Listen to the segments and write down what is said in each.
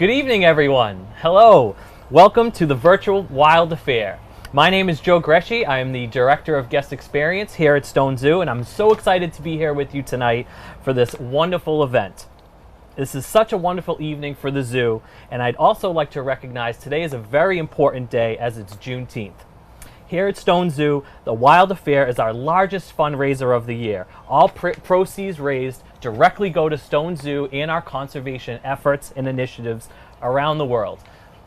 Good evening, everyone. Hello. Welcome to the virtual Wild Affair. My name is Joe Gresci. I am the Director of Guest Experience here at Stone Zoo, and I'm so excited to be here with you tonight for this wonderful event. This is such a wonderful evening for the zoo, and I'd also like to recognize today is a very important day as it's Juneteenth. Here at Stone Zoo, the Wild Affair is our largest fundraiser of the year. All proceeds raised directly go to Stone Zoo and our conservation efforts and initiatives around the world.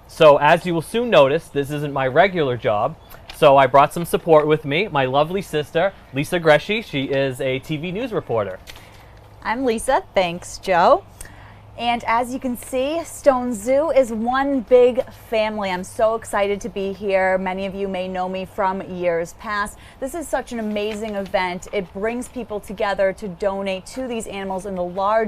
So as you will soon notice, this isn't my regular job, so I brought some support with me. My lovely sister, Lisa Gresci. She is a TV news reporter. I'm Lisa. Thanks, Joe. And as you can see, Stone Zoo is one big family. I'm so excited to be here. Many of you may know me from years past. This is such an amazing event. It brings people together to donate to these animals in the large.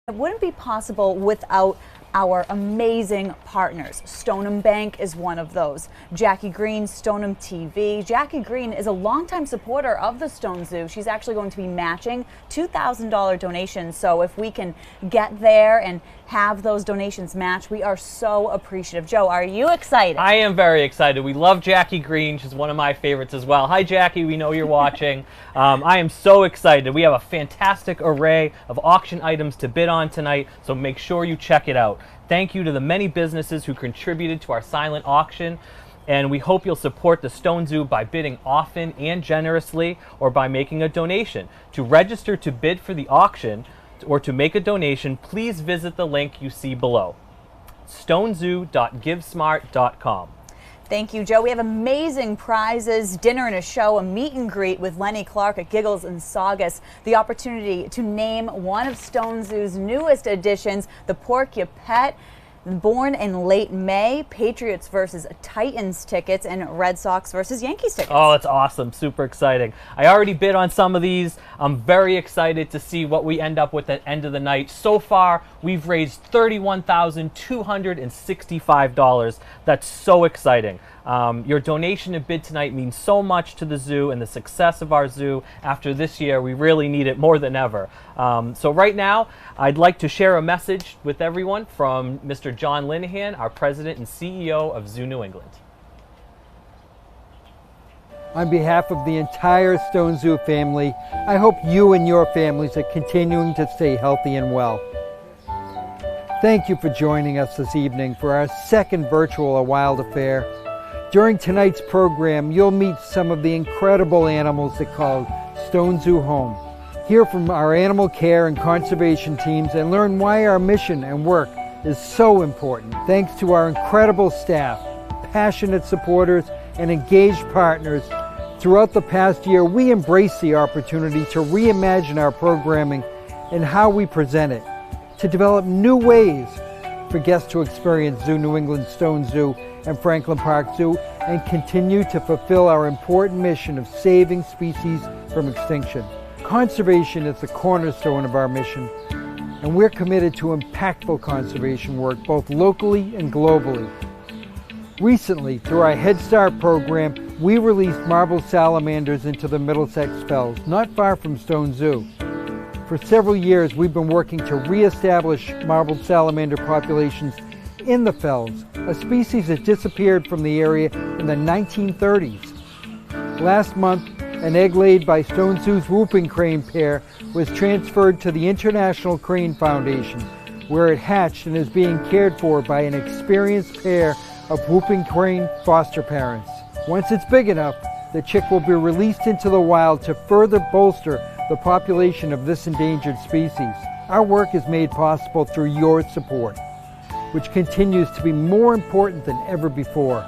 It wouldn't be possible without our amazing partners. Stoneham Bank is one of those. Jackie Green, Stoneham TV. Jackie Green is a longtime supporter of the Stone Zoo. She's actually going to be matching $2,000 donations. So if we can get there and have those donations match, we are so appreciative. Joe, are you excited? I am very excited. We love Jackie Green. She's one of my favorites as well. Hi, Jackie. We know you're watching. I am so excited. We have a fantastic array of auction items to bid on tonight, so make sure you check it out. Thank you to the many businesses who contributed to our silent auction, and we hope you'll support the Stone Zoo by bidding often and generously, or by making a donation. To register to bid for the auction or to make a donation, please visit the link you see below, stonezoo.givesmart.com. Thank you, Joe. We have amazing prizes, dinner and a show, a meet and greet with Lenny Clarke at Giggles and Saugus, the opportunity to name one of Stone Zoo's newest additions, the Porcupet, born in late May, Patriots versus Titans tickets, and Red Sox versus Yankees tickets. Oh, that's awesome. Super exciting. I already bid on some of these. I'm very excited to see what we end up with at the end of the night. So far, we've raised $31,265. That's so exciting. Your donation and bid tonight means so much to the zoo and the success of our zoo. After this year, we really need it more than ever. So right now, I'd like to share a message with everyone from Mr. John Linehan, our President and CEO of Zoo New England. On behalf of the entire Stone Zoo family, I hope you and your families are continuing to stay healthy and well. Thank you for joining us this evening for our second virtual A Wild Affair. During tonight's program, you'll meet some of the incredible animals that call Stone Zoo home. Hear from our animal care and conservation teams and learn why our mission and work is so important. Thanks to our incredible staff, passionate supporters, and engaged partners, throughout the past year, we embrace the opportunity to reimagine our programming and how we present it, to develop new ways for guests to experience Zoo New England, Stone Zoo, and Franklin Park Zoo, and continue to fulfill our important mission of saving species from extinction. Conservation is the cornerstone of our mission, and we're committed to impactful conservation work both locally and globally. Recently, through our Head Start program, we released marble salamanders into the Middlesex Fells, not far from Stone Zoo. For several years, we've been working to reestablish marble salamander populations in the fells, a species that disappeared from the area in the 1930s. Last month, an egg laid by Stone Zoo's whooping crane pair was transferred to the International Crane Foundation, where it hatched and is being cared for by an experienced pair of whooping crane foster parents. Once it's big enough, the chick will be released into the wild to further bolster the population of this endangered species. Our work is made possible through your support, which continues to be more important than ever before.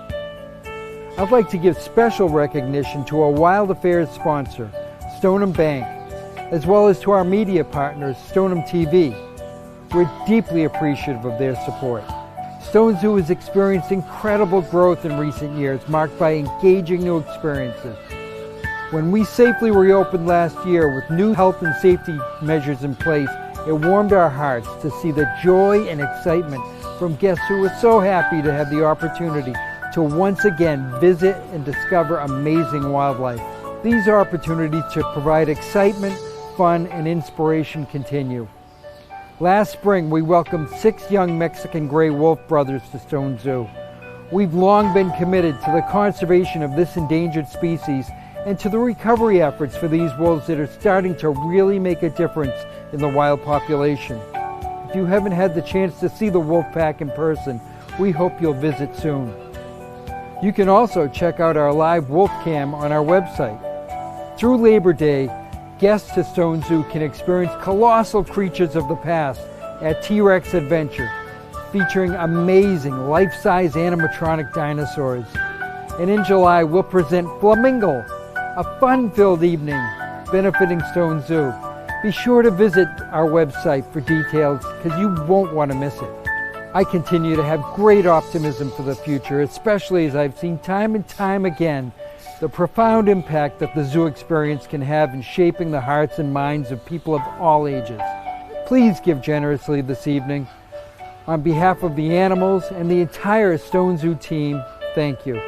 I'd like to give special recognition to our Wild Affairs sponsor, Stoneham Bank, as well as to our media partners, Stoneham TV. We're deeply appreciative of their support. Stone Zoo has experienced incredible growth in recent years, marked by engaging new experiences. When we safely reopened last year with new health and safety measures in place, it warmed our hearts to see the joy and excitement from guests who were so happy to have the opportunity to once again visit and discover amazing wildlife. These opportunities to provide excitement, fun, and inspiration continue. Last spring, we welcomed 6 young Mexican gray wolf brothers to Stone Zoo. We've long been committed to the conservation of this endangered species and to the recovery efforts for these wolves that are starting to really make a difference in the wild population. If you haven't had the chance to see the wolf pack in person, we hope you'll visit soon. You can also check out our live wolf cam on our website. Through Labor Day, guests to Stone Zoo can experience colossal creatures of the past at T-Rex Adventure, featuring amazing life-size animatronic dinosaurs. And in July, we'll present Flamingo, a fun-filled evening benefiting Stone Zoo. Be sure to visit our website for details because you won't want to miss it. I continue to have great optimism for the future, especially as I've seen time and time again the profound impact that the zoo experience can have in shaping the hearts and minds of people of all ages. Please give generously this evening. On behalf of the animals and the entire Stone Zoo team, thank you.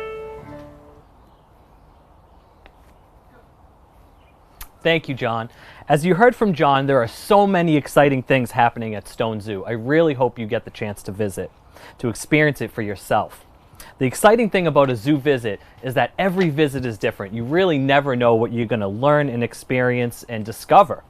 Thank you, John. As you heard from John, there are so many exciting things happening at Stone Zoo. I really hope you get the chance to visit, to experience it for yourself. The exciting thing about a zoo visit is that every visit is different. You really never know what you're going to learn and experience and discover.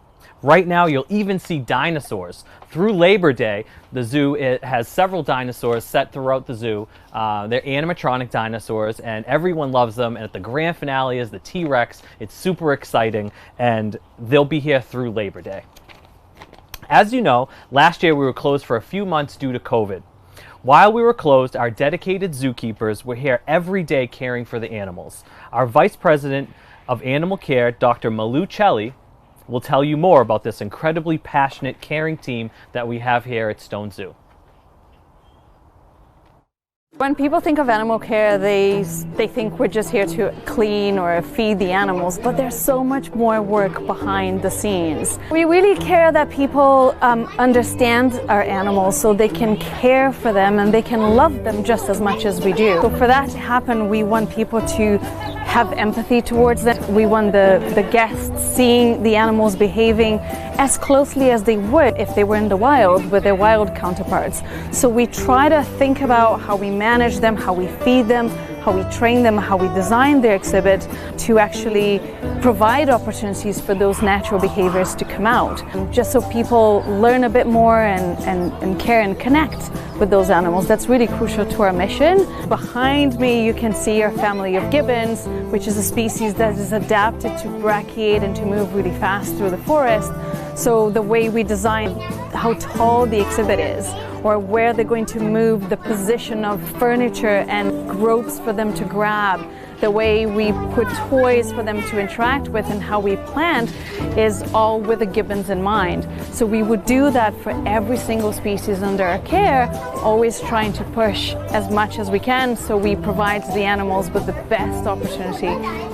Right now, you'll even see dinosaurs. Through Labor Day, the zoo has several dinosaurs set throughout the zoo. They're animatronic dinosaurs, and everyone loves them. And at the grand finale is the T-Rex. It's super exciting, and they'll be here through Labor Day. As you know, last year we were closed for a few months due to COVID. While we were closed, our dedicated zookeepers were here every day caring for the animals. Our Vice President of Animal Care, Dr. Malu Celli, will tell you more about this incredibly passionate, caring team that we have here at Stone Zoo. When people think of animal care, they think we're just here to clean or feed the animals, but there's so much more work behind the scenes. We really care that people understand our animals so they can care for them and they can love them just as much as we do. So for that to happen, we want people to have empathy towards them. We want the guests seeing the animals behaving as closely as they would if they were in the wild with their wild counterparts. So we try to think about how we manage them, how we feed them, how we train them, how we design their exhibit to actually provide opportunities for those natural behaviors to come out. Just so people learn a bit more and care and connect with those animals. That's really crucial to our mission. Behind me you can see our family of gibbons, which is a species that is adapted to brachiate and to move really fast through the forest. So the way we design how tall the exhibit is, or where they're going to move, the position of furniture and ropes for them to grab, the way we put toys for them to interact with, and how we plant is all with the gibbons in mind. So we would do that for every single species under our care, always trying to push as much as we can so we provide the animals with the best opportunity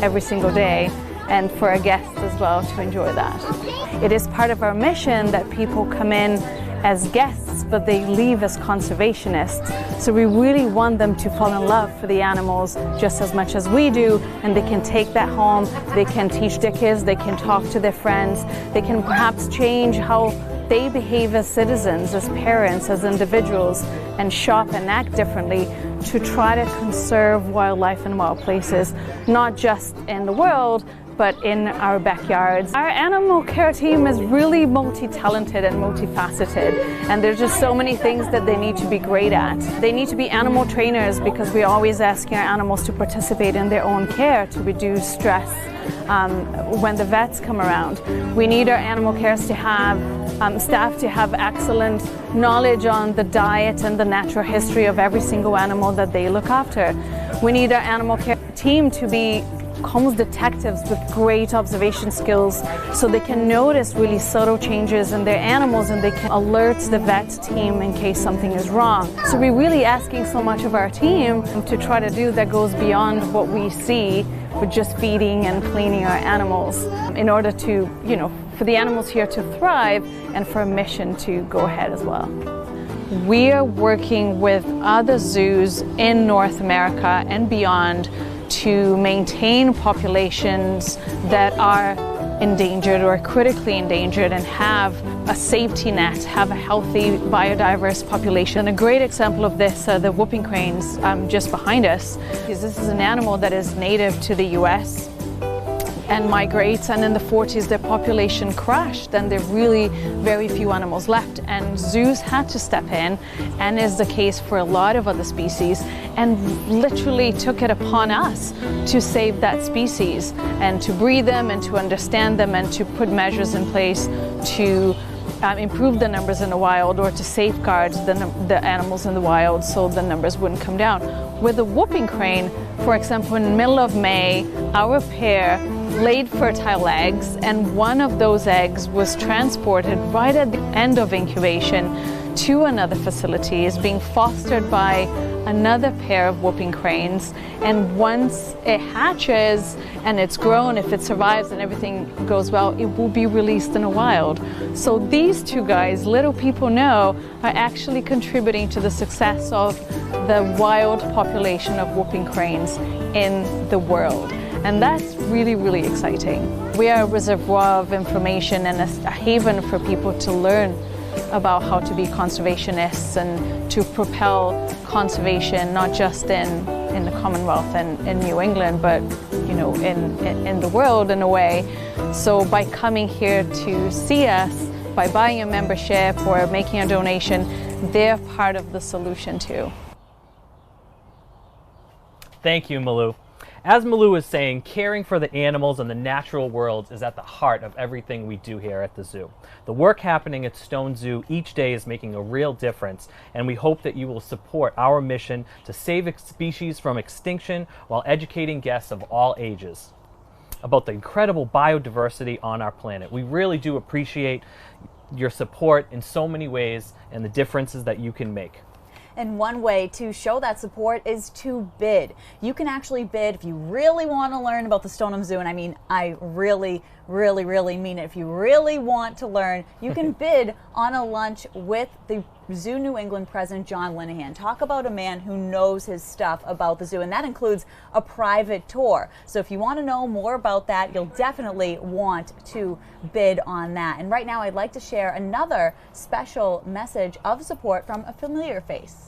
every single day, and for our guests as well to enjoy that. It is part of our mission that people come in as guests, but they leave as conservationists. So we really want them to fall in love for the animals just as much as we do, and they can take that home, they can teach their kids, they can talk to their friends, they can perhaps change how they behave as citizens, as parents, as individuals, and shop and act differently to try to conserve wildlife and wild places, not just in the world, but in our backyards. Our animal care team is really multi-talented and multifaceted, and there's just so many things that they need to be great at. They need to be animal trainers because we're always asking our animals to participate in their own care to reduce stress when the vets come around. We need our animal cares to have staff to have excellent knowledge on the diet and the natural history of every single animal that they look after. We need our animal care team to be almost detectives with great observation skills so they can notice really subtle changes in their animals and they can alert the vet team in case something is wrong. So we're really asking so much of our team to try to do that goes beyond what we see with just feeding and cleaning our animals in order to, for the animals here to thrive and for a mission to go ahead as well. We are working with other zoos in North America and beyond to maintain populations that are endangered or critically endangered and have a safety net, have a healthy biodiverse population. A great example of this are the whooping cranes just behind us. This is an animal that is native to the US and migrates, and in the 40s their population crashed and there are really very few animals left, and zoos had to step in, and is the case for a lot of other species, and literally took it upon us to save that species and to breed them and to understand them and to put measures in place to improve the numbers in the wild, or to safeguard the animals in the wild so the numbers wouldn't come down. With the whooping crane, for example, in the middle of May, our pair laid fertile eggs, and one of those eggs was transported right at the end of incubation to another facility, is being fostered by another pair of whooping cranes, and once it hatches and it's grown, if it survives and everything goes well, it will be released in the wild. So these two guys, little people know, are actually contributing to the success of the wild population of whooping cranes in the world. And that's really, really exciting. We are a reservoir of information and a haven for people to learn about how to be conservationists and to propel conservation, not just in the Commonwealth and in New England, but in the world in a way. So by coming here to see us, by buying a membership or making a donation, they're part of the solution too. Thank you, Malu. As Malu was saying, caring for the animals and the natural world is at the heart of everything we do here at the zoo. The work happening at Stone Zoo each day is making a real difference, and we hope that you will support our mission to save species from extinction while educating guests of all ages about the incredible biodiversity on our planet. We really do appreciate your support in so many ways and the differences that you can make. And one way to show that support is to bid. You can actually bid if you really want to learn about the Stoneham Zoo, and I mean, I really mean it. If you really want to learn, you can bid on a lunch with the Zoo New England president, John Linehan. Talk about a man who knows his stuff about the zoo, and that includes a private tour. So if you want to know more about that, you'll definitely want to bid on that. And right now, I'd like to share another special message of support from a familiar face.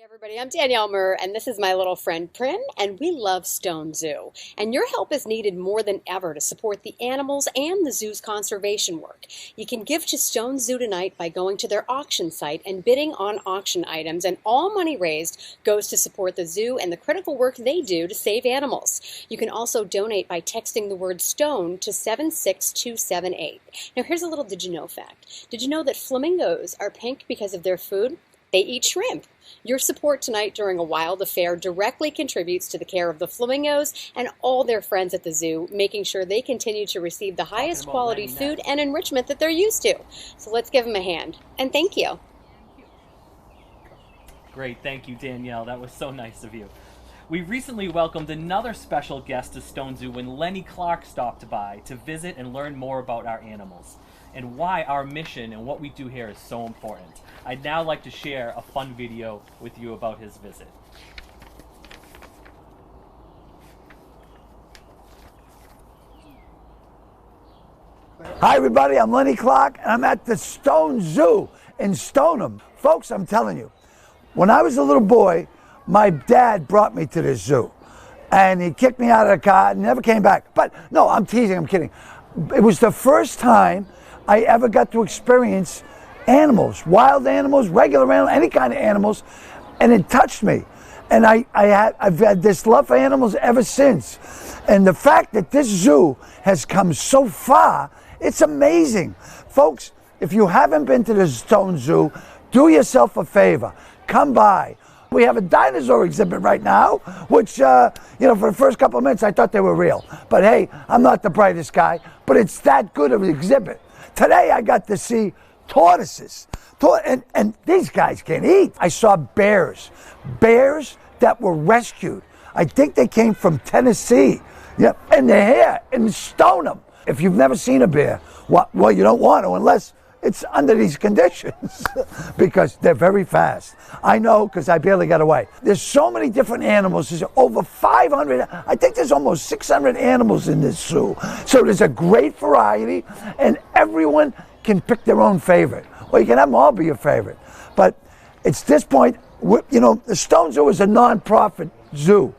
Everybody, I'm Danielle Murr, and this is my little friend Prin, and we love Stone Zoo. And your help is needed more than ever to support the animals and the zoo's conservation work. You can give to Stone Zoo tonight by going to their auction site and bidding on auction items, and all money raised goes to support the zoo and the critical work they do to save animals. You can also donate by texting the word STONE to 76278. Now here's a little did you know fact. Did you know that flamingos are pink because of their food? They eat shrimp. Your support tonight during a wild affair directly contributes to the care of the flamingos and all their friends at the zoo, making sure they continue to receive the highest quality food and enrichment that they're used to. So let's give them a hand. And thank you. Great, thank you, Danielle. That was so nice of you. We recently welcomed another special guest to Stone Zoo when Lenny Clarke stopped by to visit and learn more about our animals and why our mission and what we do here is so important. I'd now like to share a fun video with you about his visit. Hi everybody, I'm Lenny Clarke and I'm at the Stone Zoo in Stoneham. Folks, I'm telling you, when I was a little boy, my dad brought me to this zoo and he kicked me out of the car and never came back. But no, I'm teasing, I'm kidding. It was the first time I ever got to experience animals, wild animals, regular animals, any kind of animals, and it touched me. And I've had this love for animals ever since. And the fact that this zoo has come so far, it's amazing. Folks, if you haven't been to the Stone Zoo, do yourself a favor, come by. We have a dinosaur exhibit right now, which, for the first couple of minutes I thought they were real. But hey, I'm not the brightest guy, but it's that good of an exhibit. Today I got to see tortoises, and these guys can eat. I saw bears that were rescued. I think they came from Tennessee. Yep, and they're here in Stoneham. if you've never seen a bear, well, you don't want to unless it's under these conditions because they're very fast. I know because I barely got away. There's so many different animals. There's over 500. I think there's almost 600 animals in this zoo. So there's a great variety, and everyone can pick their own favorite. Well, you can have them all be your favorite. But it's this point, you know, the Stone Zoo is a non-profit zoo,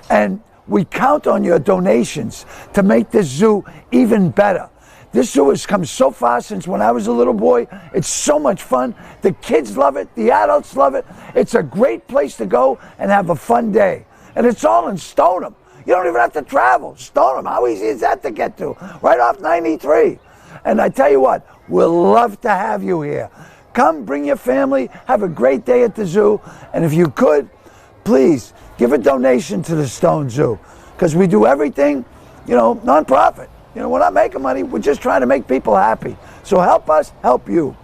and we count on your donations to make this zoo even better. This zoo has come so far since when I was a little boy. It's so much fun. The kids love it. The adults love it. It's a great place to go and have a fun day. And it's all in Stoneham. You don't even have to travel. Stoneham, how easy is that to get to? Right off 93. And I tell you what, we'll love to have you here. Come, bring your family, have a great day at the zoo. And if you could, please give a donation to the Stone Zoo, because we do everything, you know, non-profit. You know, we're not making money, we're just trying to make people happy. So help us, help you.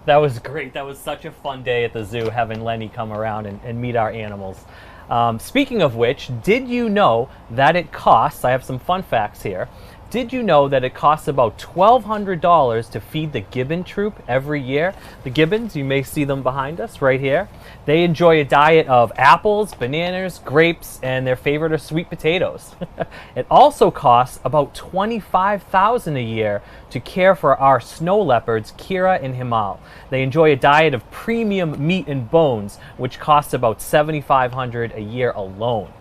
That was great. That was such a fun day at the zoo, having Lenny come around and meet our animals. Speaking of which, did you know that it costs, I have some fun facts here, did you know that it costs about $1,200 to feed the gibbon troop every year? The gibbons, you may see them behind us right here. They enjoy a diet of apples, bananas, grapes, and their favorite are sweet potatoes. It also costs about $25,000 a year to care for our snow leopards, Kira and Himal. They enjoy a diet of premium meat and bones, which costs about $7,500 a year alone.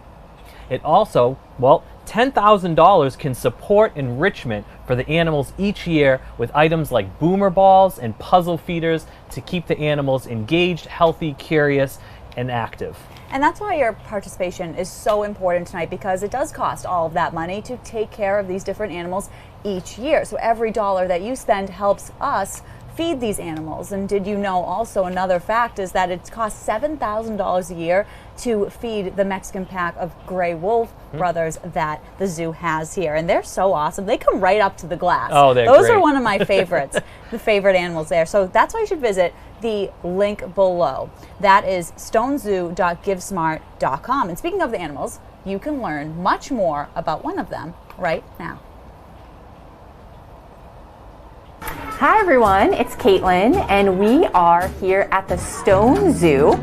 It also, well, $10,000 can support enrichment for the animals each year with items like boomer balls and puzzle feeders to keep the animals engaged, healthy, curious, and active. And that's why your participation is so important tonight, because it does cost all of that money to take care of these different animals each year. So every dollar that you spend helps us feed these animals. And did you know also another fact is that it costs $7,000 a year to feed the Mexican pack of gray wolf brothers that the zoo has here. And they're so awesome. They come right up to the glass. Oh, they're Those great. are one of my favorites, the favorite animals there. So that's why you should visit the link below. That is stonezoo.givesmart.com. And speaking of the animals, you can learn much more about one of them right now. Hi everyone, it's Caitlin, and we are here at the Stone Zoo,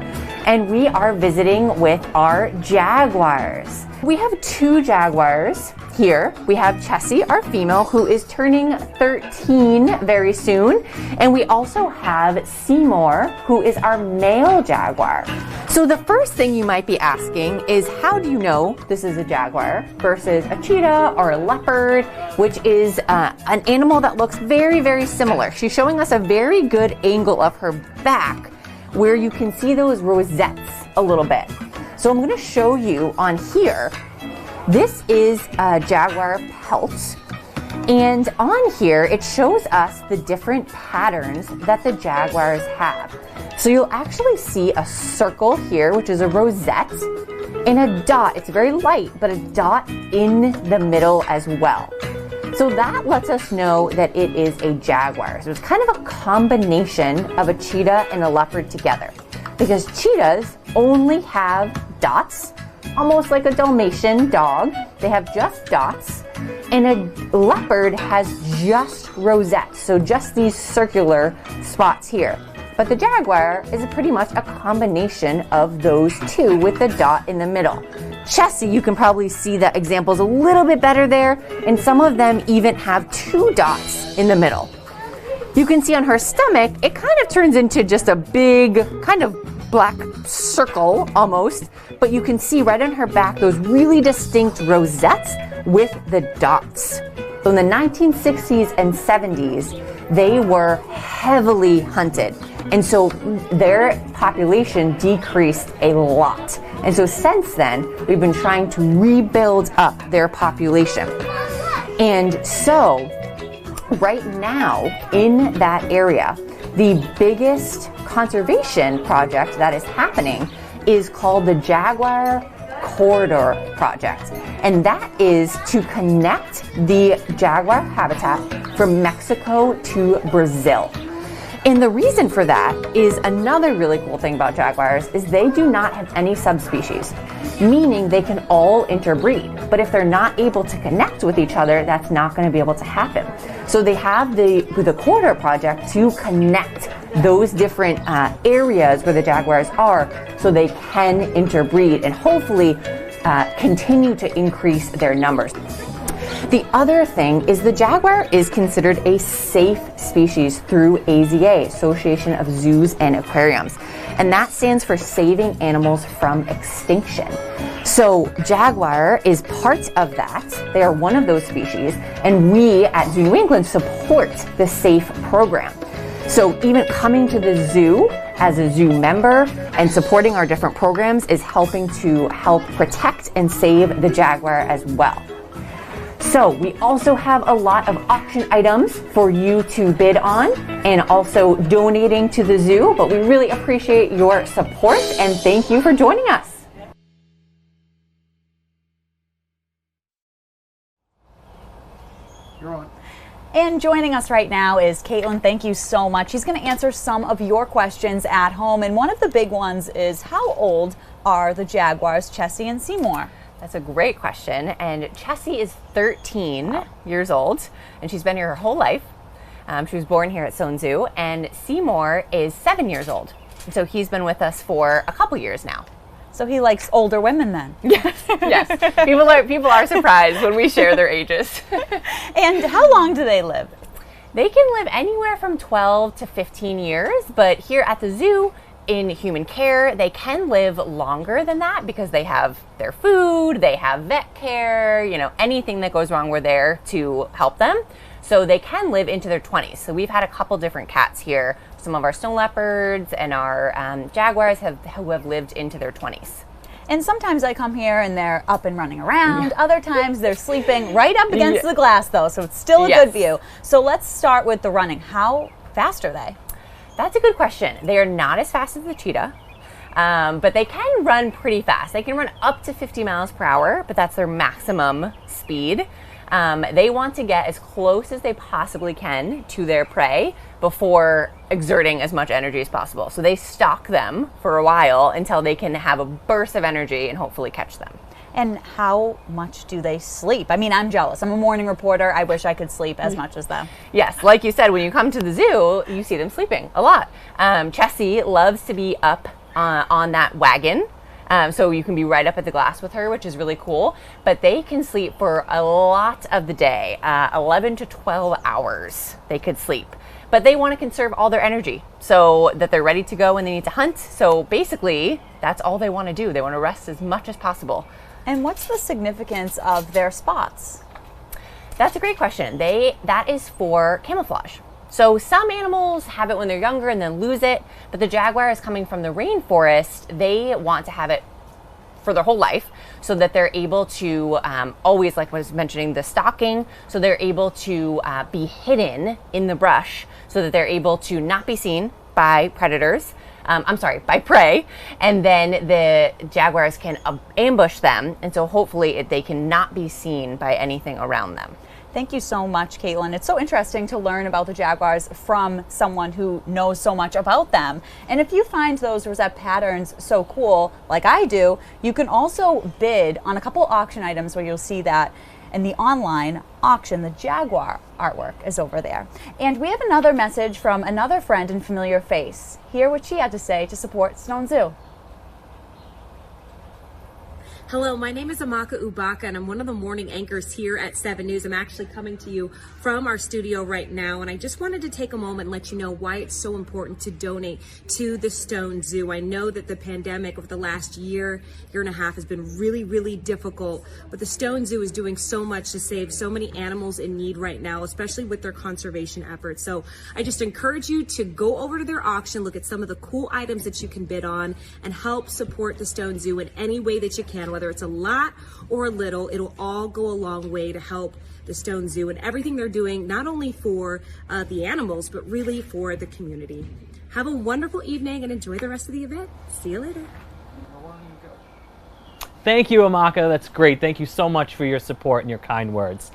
and we are visiting with our jaguars. We have two jaguars here. We have Chessie, our female, who is turning 13 very soon, and we also have Seymour, who is our male jaguar. So the first thing you might be asking is, how do you know this is a jaguar versus a cheetah or a leopard, which is an animal that looks very, very similar. She's showing us a very good angle of her back where you can see those rosettes a little bit. So I'm going to show you on here. This is a jaguar pelt, and on here it shows us the different patterns that the jaguars have. So you'll actually see a circle here, which is a rosette, and a dot. It's very light, but a dot in the middle as well. So that lets us know that it is a jaguar. So it's kind of a combination of a cheetah and a leopard together, because cheetahs only have dots, almost like a Dalmatian dog. They have just dots, and a leopard has just rosettes, so just these circular spots here. But the jaguar is pretty much a combination of those two with the dot in the middle. Chessie, you can probably see the examples a little bit better there, and some of them even have two dots in the middle. You can see on her stomach, it kind of turns into just a big kind of black circle almost, but you can see right on her back those really distinct rosettes with the dots. So in the 1960s and 70s, they were heavily hunted, and so their population decreased a lot. And so since then, we've been trying to rebuild up their population. And so right now in that area, the biggest conservation project that is happening is called the Jaguar Corridor Project. And that is to connect the jaguar habitat from Mexico to Brazil. And the reason for that is another really cool thing about jaguars is they do not have any subspecies, meaning they can all interbreed. But if they're not able to connect with each other, that's not going to be able to happen. So they have the Corridor Project to connect those different areas where the jaguars are so they can interbreed and hopefully continue to increase their numbers. The other thing is the jaguar is considered a safe species through AZA, Association of Zoos and Aquariums. And that stands for Saving Animals from Extinction. So jaguar is part of that. They are one of those species. And we at Zoo New England support the SAFE program. So even coming to the zoo as a zoo member and supporting our different programs is helping to help protect and save the jaguar as well. So we also have a lot of auction items for you to bid on and also donating to the zoo, but we really appreciate your support and thank you for joining us. You're on. And joining us right now is Caitlin. Thank you so much. She's going to answer some of your questions at home. And one of the big ones is, how old are the jaguars, Chessie and Seymour? That's a great question. And Chessie is 13 years old, and she's been here her whole life. She was born here at Stone Zoo. And Seymour is 7 years old. So he's been with us for a couple years now. So he likes older women then? Yes, yes. People are surprised when we share their ages. And how long do they live? They can live anywhere from 12 to 15 years, but here at the zoo, in human care, they can live longer than that because they have their food, they have vet care, anything that goes wrong, we're there to help them. So they can live into their 20s. So we've had a couple different cats here. Some of our snow leopards and our jaguars who have lived into their 20s. And sometimes I come here and they're up and running around. Other times they're sleeping right up against the glass though, so it's still a good view. So let's start with the running. How fast are they? That's a good question. They are not as fast as the cheetah, but they can run pretty fast. They can run up to 50 miles per hour, but that's their maximum speed. They want to get as close as they possibly can to their prey before exerting as much energy as possible. So they stalk them for a while until they can have a burst of energy and hopefully catch them. And how much do they sleep? I mean, I'm jealous. I'm a morning reporter. I wish I could sleep as much as them. Yes, like you said, when you come to the zoo, you see them sleeping a lot. Chessie loves to be up on that wagon. So you can be right up at the glass with her, which is really cool. But they can sleep for a lot of the day, 11 to 12 hours they could sleep. But they want to conserve all their energy so that they're ready to go when they need to hunt. So basically, that's all they want to do. They want to rest as much as possible. And what's the significance of their spots? That's a great question. That is for camouflage. So some animals have it when they're younger and then lose it, but the jaguar is coming from the rainforest. They want to have it for their whole life so that they're able to always, like I was mentioning, the stalking, so they're able to be hidden in the brush so that they're able to not be seen by predators. By prey, and then the jaguars can ambush them, and so hopefully they can not be seen by anything around them. Thank you so much, Caitlin. It's so interesting to learn about the jaguars from someone who knows so much about them. And if you find those rosette patterns so cool, like I do, you can also bid on a couple auction items where you'll see that in the online auction. The jaguar artwork is over there. And we have another message from another friend and familiar face. Hear what she had to say to support Stone Zoo. Hello, my name is Amaka Ubaka, and I'm one of the morning anchors here at 7 News. I'm actually coming to you from our studio right now, and I just wanted to take a moment and let you know why it's so important to donate to the Stone Zoo. I know that the pandemic over the last year and a half has been really, really difficult, but the Stone Zoo is doing so much to save so many animals in need right now, especially with their conservation efforts. So I just encourage you to go over to their auction, look at some of the cool items that you can bid on, and help support the Stone Zoo in any way that you can, whether it's a lot or a little. It'll all go a long way to help the Stone Zoo and everything they're doing, not only for the animals, but really for the community. Have a wonderful evening and enjoy the rest of the event. See you later. Thank you, Amaka. That's great. Thank you so much for your support and your kind words.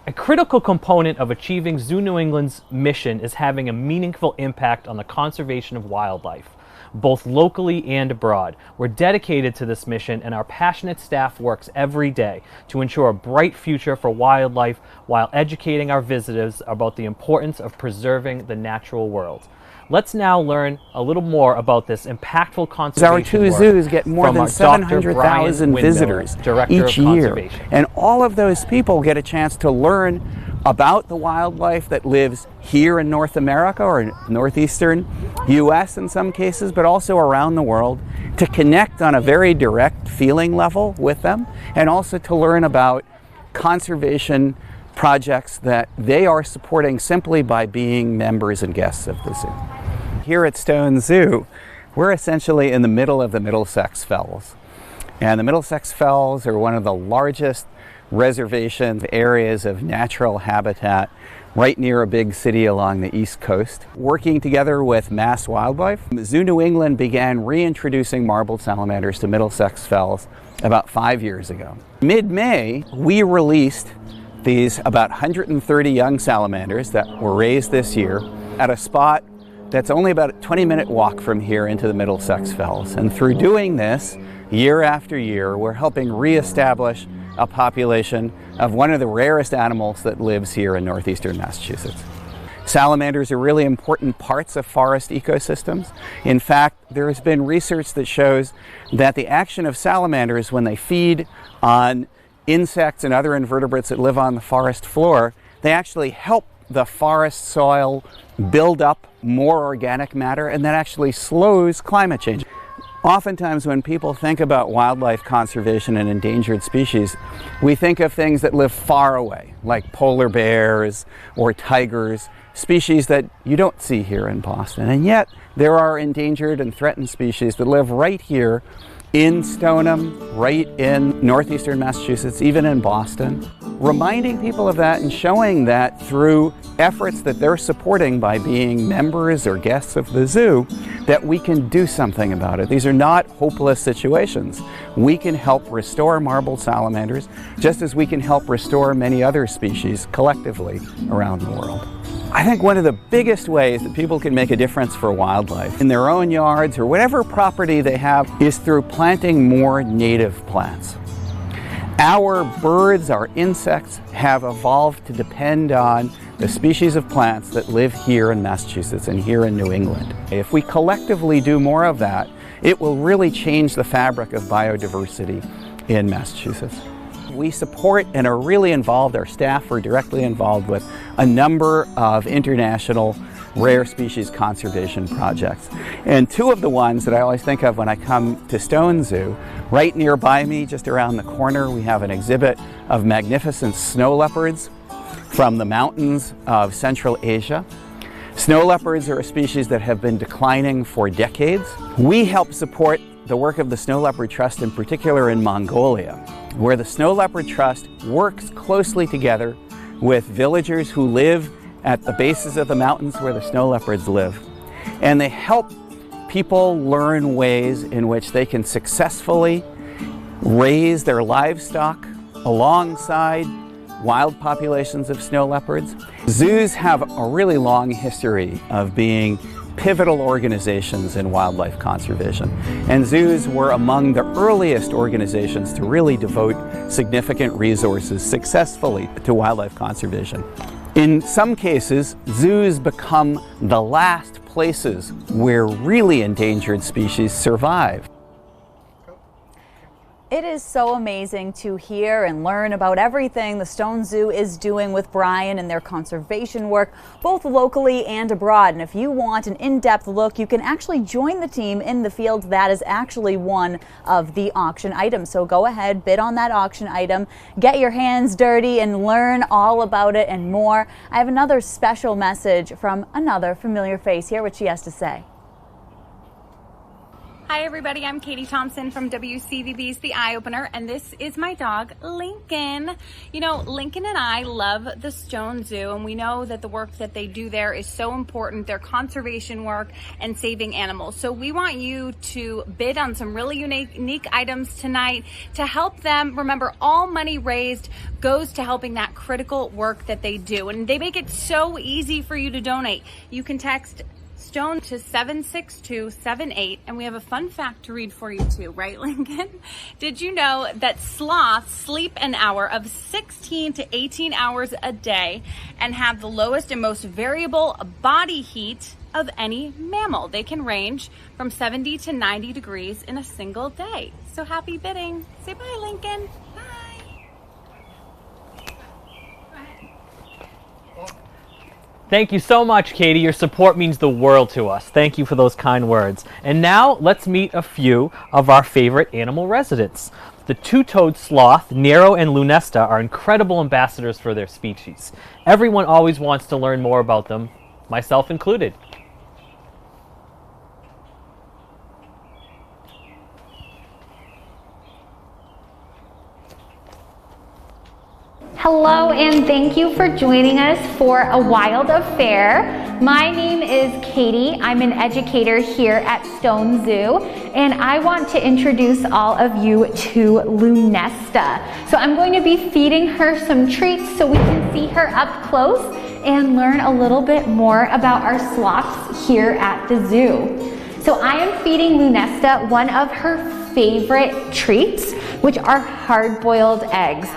A critical component of achieving Zoo New England's mission is having a meaningful impact on the conservation of wildlife, both locally and abroad. We're dedicated to this mission, and our passionate staff works every day to ensure a bright future for wildlife while educating our visitors about the importance of preserving the natural world. Let's now learn a little more about this impactful conservation Our two work zoos get more than Dr. 700,000 Bryan visitors Director each of year. Conservation. And all of those people get a chance to learn about the wildlife that lives here in North America or northeastern U.S. in some cases, but also around the world, to connect on a very direct feeling level with them, and also to learn about conservation projects that they are supporting simply by being members and guests of the zoo. Here at Stone Zoo, we're essentially in the middle of the Middlesex Fells. And the Middlesex Fells are one of the largest reservation areas of natural habitat right near a big city along the East Coast. Working together with Mass Wildlife, Zoo New England began reintroducing marbled salamanders to Middlesex Fells about 5 years ago. Mid-May, we released these about 130 young salamanders that were raised this year at a spot that's only about a 20-minute walk from here into the Middlesex Fells. And through doing this, year after year, we're helping reestablish a population of one of the rarest animals that lives here in northeastern Massachusetts. Salamanders are really important parts of forest ecosystems. In fact, there has been research that shows that the action of salamanders when they feed on insects and other invertebrates that live on the forest floor, they actually help the forest soil build up more organic matter, and that actually slows climate change. Oftentimes when people think about wildlife conservation and endangered species, we think of things that live far away, like polar bears or tigers, species that you don't see here in Boston. And yet there are endangered and threatened species that live right here in Stoneham, right in northeastern Massachusetts, even in Boston. Reminding people of that and showing that through efforts that they're supporting by being members or guests of the zoo, that we can do something about it. These are not hopeless situations. We can help restore marbled salamanders, just as we can help restore many other species collectively around the world. I think one of the biggest ways that people can make a difference for wildlife in their own yards or whatever property they have is through planting more native plants. Our birds, our insects have evolved to depend on the species of plants that live here in Massachusetts and here in New England. If we collectively do more of that, it will really change the fabric of biodiversity in Massachusetts. We support and are really involved, our staff are directly involved with a number of international rare species conservation projects. And two of the ones that I always think of when I come to Stone Zoo, right nearby me, just around the corner, we have an exhibit of magnificent snow leopards from the mountains of Central Asia. Snow leopards are a species that have been declining for decades. We help support the work of the Snow Leopard Trust, in particular in Mongolia, where the Snow Leopard Trust works closely together with villagers who live at the bases of the mountains where the snow leopards live. And they help people learn ways in which they can successfully raise their livestock alongside wild populations of snow leopards. Zoos have a really long history of being pivotal organizations in wildlife conservation. And zoos were among the earliest organizations to really devote significant resources successfully to wildlife conservation. In some cases, zoos become the last places where really endangered species survive. It is so amazing to hear and learn about everything the Stone Zoo is doing with Bryan and their conservation work, both locally and abroad. And if you want an in-depth look, you can actually join the team in the field. That is actually one of the auction items. So go ahead, bid on that auction item, get your hands dirty and learn all about it and more. I have another special message from another familiar face. Hear what she has to say. Hi everybody, I'm Katie Thompson from WCVB's The Eye Opener, and this is my dog, Lincoln. You know, Lincoln and I love the Stone Zoo, and we know that the work that they do there is so important, their conservation work and saving animals. So we want you to bid on some really unique items tonight to help them. Remember, all money raised goes to helping that critical work that they do, and they make it so easy for you to donate. You can text Stone to 76278, and we have a fun fact to read for you too, right, Lincoln? Did you know that sloths sleep an hour of 16 to 18 hours a day and have the lowest and most variable body heat of any mammal? They can range from 70 to 90 degrees in a single day. So happy bidding. Say bye, Lincoln. Bye. Thank you so much, Katie. Your support means the world to us. Thank you for those kind words. And now let's meet a few of our favorite animal residents. The two-toed sloth, Nero and Lunesta, are incredible ambassadors for their species. Everyone always wants to learn more about them, myself included. Hello, and thank you for joining us for a wild affair. My name is Katie. I'm an educator here at Stone Zoo, and I want to introduce all of you to Lunesta. So I'm going to be feeding her some treats so we can see her up close and learn a little bit more about our sloths here at the zoo. So I am feeding Lunesta one of her favorite treats, which are hard-boiled eggs.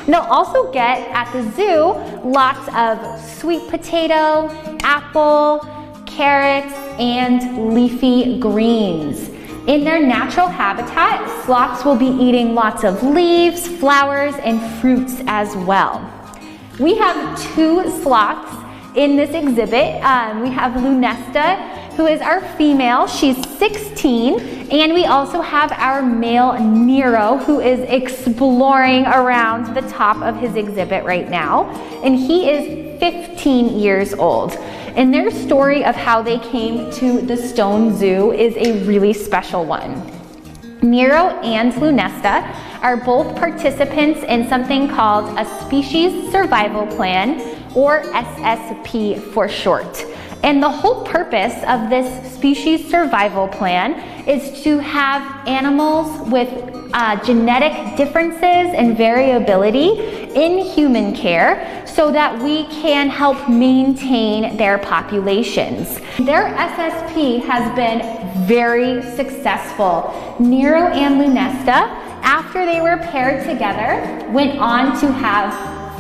And they'll also get at the zoo lots of sweet potato, apple, carrots, and leafy greens. In their natural habitat, sloths will be eating lots of leaves, flowers, and fruits as well. We have two sloths in this exhibit. We have Lunesta, who is our female. She's 16, and we also have our male Nero, who is exploring around the top of his exhibit right now, and he is 15 years old. And their story of how they came to the Stone Zoo is a really special one. Nero and Lunesta are both participants in something called a Species Survival Plan, or SSP for short. And the whole purpose of this species survival plan is to have animals with genetic differences and variability in human care so that we can help maintain their populations. Their SSP has been very successful. Nero and Lunesta, after they were paired together, went on to have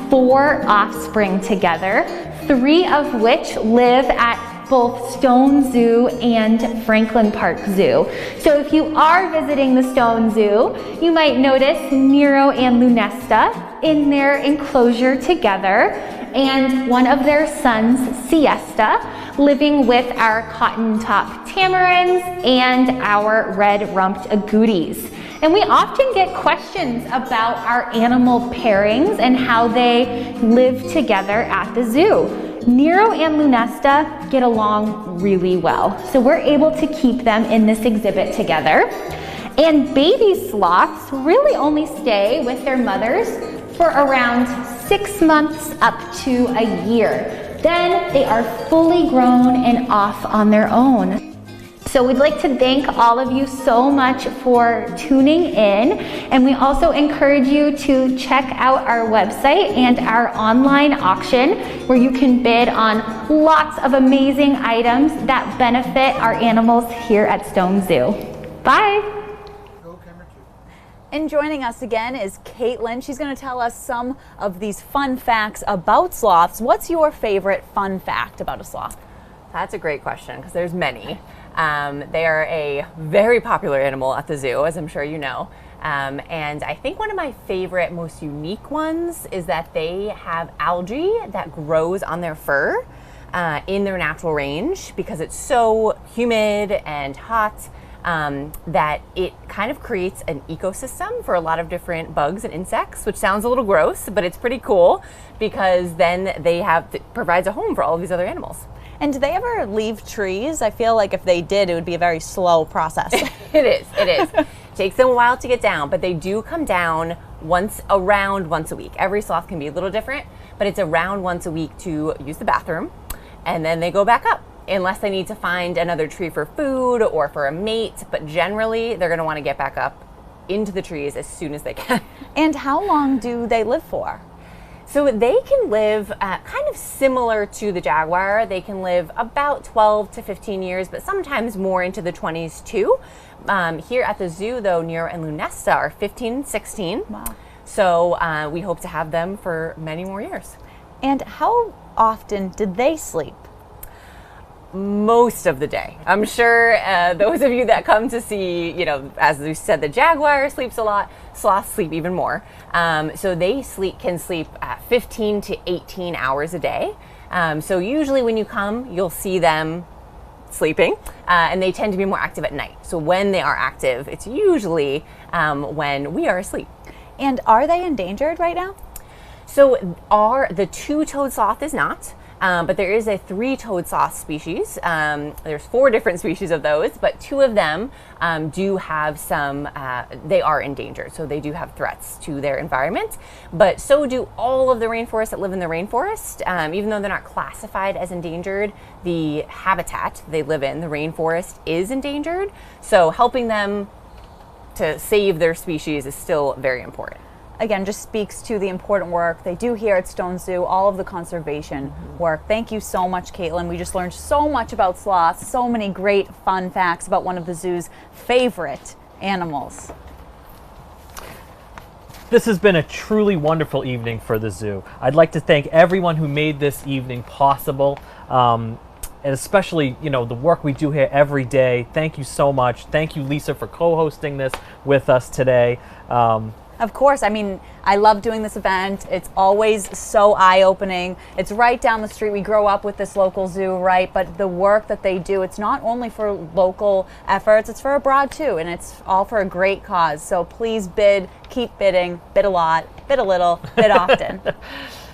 4 offspring together, 3 of which live at both Stone Zoo and Franklin Park Zoo. So if you are visiting the Stone Zoo, you might notice Nero and Lunesta in their enclosure together, and one of their sons, Siesta, living with our cotton-top tamarins and our red-rumped agoutis. And we often get questions about our animal pairings and how they live together at the zoo. Nero and Lunesta get along really well, so we're able to keep them in this exhibit together. And baby sloths really only stay with their mothers for around 6 months up to a year. Then they are fully grown and off on their own. So we'd like to thank all of you so much for tuning in, and we also encourage you to check out our website and our online auction where you can bid on lots of amazing items that benefit our animals here at Stone Zoo. Bye! And joining us again is Caitlin. She's going to tell us some of these fun facts about sloths. What's your favorite fun fact about a sloth? That's a great question because there's many. They are a very popular animal at the zoo, as I'm sure you know. And I think one of my favorite, most unique ones is that they have algae that grows on their fur in their natural range because it's so humid and hot that it kind of creates an ecosystem for a lot of different bugs and insects, which sounds a little gross, but it's pretty cool because then they provides a home for all of these other animals. And do they ever leave trees? I feel like if they did, it would be a very slow process. It is. Takes them a while to get down, but they do come down around once a week. Every sloth can be a little different, but it's around once a week to use the bathroom, and then they go back up unless they need to find another tree for food or for a mate. But generally, they're going to want to get back up into the trees as soon as they can. And how long do they live for? So they can live kind of similar to the jaguar. They can live about 12 to 15 years, but sometimes more into the 20s too. Here at the zoo, though, Nero and Lunesta are 15 and 16. Wow. So we hope to have them for many more years. And how often did they sleep? Most of the day. I'm sure those of you that come to see, as we said, the jaguar sleeps a lot, sloths sleep even more. So they can sleep 15 to 18 hours a day. So usually when you come, you'll see them sleeping, and they tend to be more active at night. So when they are active, it's usually when we are asleep. And are they endangered right now? So the two-toed sloth is not. But there is a three-toed sloth species. There's 4 different species of those, but 2 of them do have they are endangered, so they do have threats to their environment. But so do all of the rainforests that live in the rainforest. Even though they're not classified as endangered, the habitat they live in, the rainforest, is endangered. So helping them to save their species is still very important. Again, just speaks to the important work they do here at Stone Zoo, all of the conservation work. Thank you so much, Caitlin. We just learned so much about sloths, so many great fun facts about one of the zoo's favorite animals. This has been a truly wonderful evening for the zoo. I'd like to thank everyone who made this evening possible, and especially, the work we do here every day. Thank you so much. Thank you, Lisa, for co-hosting this with us today. Of course. I love doing this event. It's always so eye-opening. It's right down the street. We grow up with this local zoo, right? But the work that they do, it's not only for local efforts, it's for abroad too, and it's all for a great cause. So please keep bidding, bid a lot, bid a little, bid often.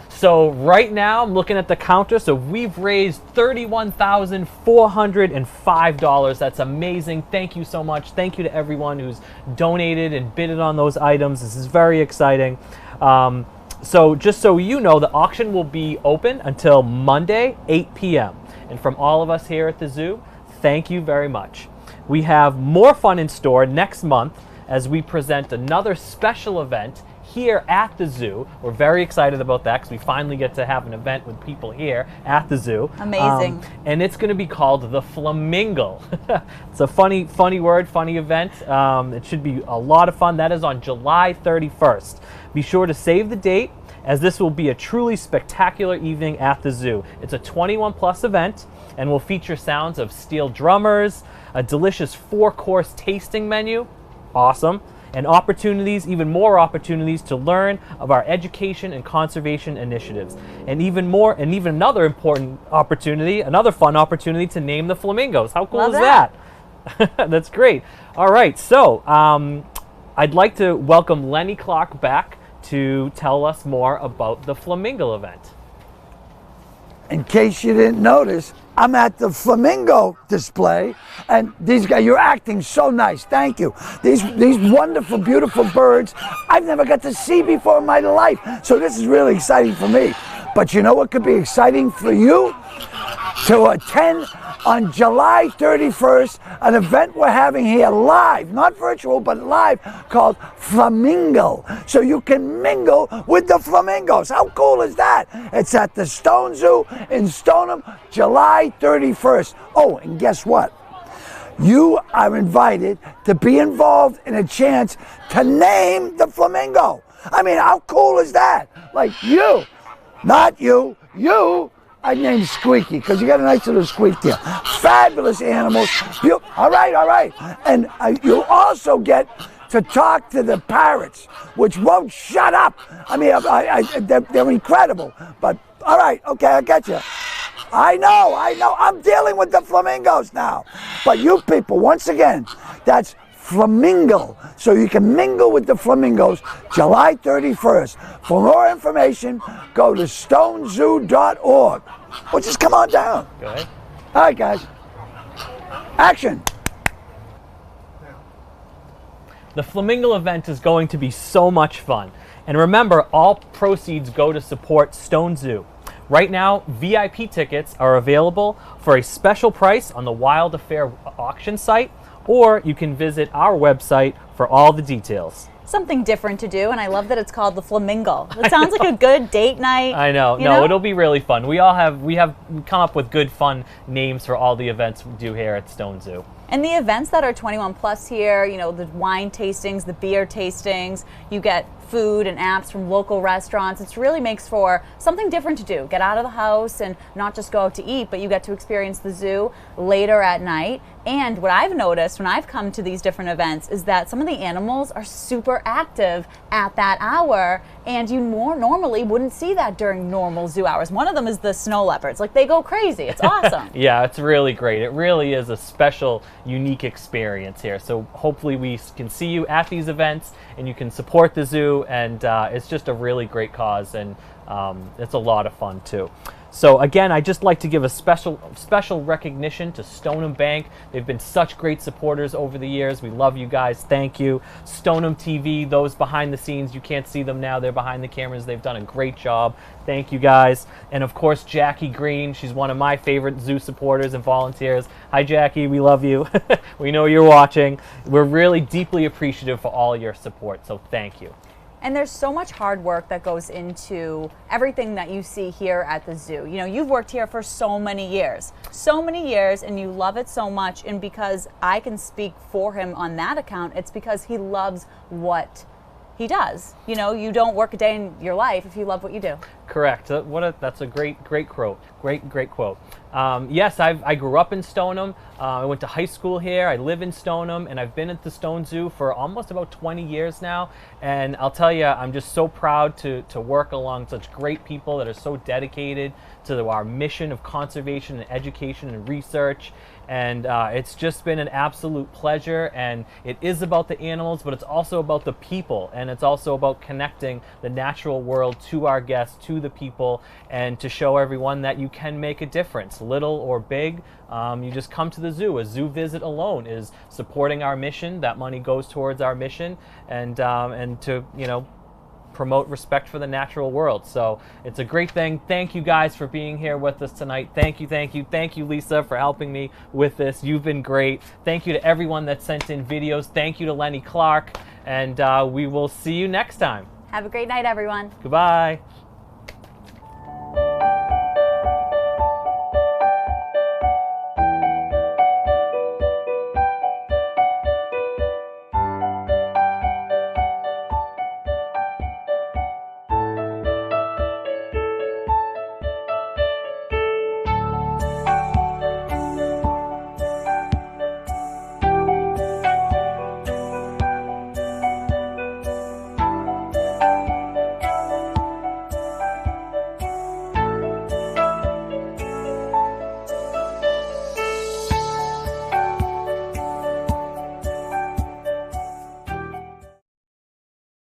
So right now, I'm looking at the counter. So we've raised $31,405. That's amazing. Thank you so much. Thank you to everyone who's donated and bidded on those items. This is very exciting. So just so you know, the auction will be open until Monday, 8 p.m. And from all of us here at the zoo, thank you very much. We have more fun in store next month as we present another special event here at the zoo. We're very excited about that because we finally get to have an event with people here at the zoo. Amazing. And it's going to be called the Flamingo. It's a funny word, funny event. It should be a lot of fun. That is on July 31st. Be sure to save the date, as this will be a truly spectacular evening at the zoo. It's a 21+ event and will feature sounds of steel drummers, a delicious 4-course tasting menu, awesome, and even more opportunities to learn of our education and conservation initiatives. And even another important opportunity, another fun opportunity to name the flamingos. How cool is that? That's great. All right, so I'd like to welcome Lenny Clarke back to tell us more about the flamingo event. In case you didn't notice, I'm at the flamingo display, and these guys, you're acting so nice. Thank you. These wonderful, beautiful birds I've never got to see before in my life. So this is really exciting for me. But you know what could be exciting for you? To attend on July 31st, an event we're having here live, not virtual, but live, called Flamingo. So you can mingle with the flamingos. How cool is that? It's at the Stone Zoo in Stoneham, July 31st. Oh, and guess what? You are invited to be involved in a chance to name the flamingo. How cool is that? Like you, not you, I named Squeaky because you got a nice little squeak there. Fabulous animals. All right. And you also get to talk to the parrots, which won't shut up. They're incredible. But all right, okay, I get you. I know. I'm dealing with the flamingos now. But you people, once again, that's flamingo, so you can mingle with the flamingos July 31st. For more information, go to stonezoo.org. Or just come on down. Go ahead. All right, guys. Action. The Flamingo event is going to be so much fun. And remember, all proceeds go to support Stone Zoo. Right now, VIP tickets are available for a special price on the Wild Affair auction site, or you can visit our website for all the details. Something different to do, and I love that it's called the Flamingo. It sounds like a good date night. I know. No, it'll be really fun. We have come up with good, fun names for all the events we do here at Stone Zoo. And the events that are 21 plus here, you know, the wine tastings, the beer tastings, you get food and apps from local restaurants. It really makes for something different to do. Get out of the house and not just go out to eat, but you get to experience the zoo later at night. And what I've noticed when I've come to these different events is that some of the animals are super active at that hour, and you more normally wouldn't see that during normal zoo hours. One of them is the snow leopards. Like, they go crazy. It's awesome. Yeah, it's really great. It really is a special, unique experience here. So hopefully we can see you at these events and you can support the zoo, and it's just a really great cause, and it's a lot of fun too. So again, I'd just like to give a special recognition to Stoneham Bank. They've been such great supporters over the years. We love you guys. Thank you. Stoneham TV, those behind the scenes, you can't see them now. They're behind the cameras. They've done a great job. Thank you guys. And of course, Jackie Green. She's one of my favorite zoo supporters and volunteers. Hi, Jackie. We love you. We know you're watching. We're really deeply appreciative for all your support. So thank you. And there's so much hard work that goes into everything that you see here at the zoo. You know, you've worked here for so many years, and you love it so much. And because I can speak for him on that account, it's because he loves what he does. You know, you don't work a day in your life if you love what you do. Correct. That's a great quote. Great quote. Yes, I grew up in Stoneham. I went to high school here. I live in Stoneham, and I've been at the Stone Zoo for almost about 20 years now. And I'll tell you, I'm just so proud to work along such great people that are so dedicated to our mission of conservation and education and research. And it's just been an absolute pleasure. And it is about the animals, but it's also about the people, and it's also about connecting the natural world to our guests, to the people, and to show everyone that you can make a difference, little or big. You just come to the zoo. A zoo visit alone is supporting our mission. That money goes towards our mission, and to, you know, promote respect for the natural world. So it's a great thing. Thank you guys for being here with us tonight. Thank you, Lisa, for helping me with this. You've been great. Thank you to everyone that sent in videos. Thank you to Lenny Clarke, and we will see you next time. Have a great night, everyone. Goodbye.